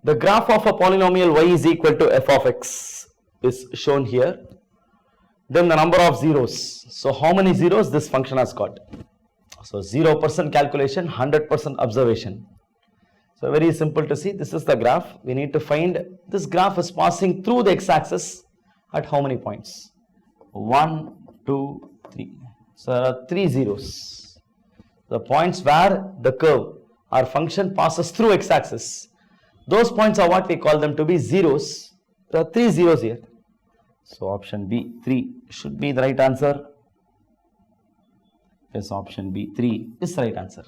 The graph of a polynomial y is equal to f of x is shown here. Then the number of zeros. So how many zeros this function has got? So 0% calculation, 100% observation. So very simple to see. This is the graph. We need to find this graph is passing through the x-axis at how many points? 1, 2, 3. So there are 3 zeros. The points where the curve or function passes through x-axis. Those points are what we call them to be zeros. There are 3 zeros here. So option B, 3 should be the right answer. Yes, option B, 3 is the right answer.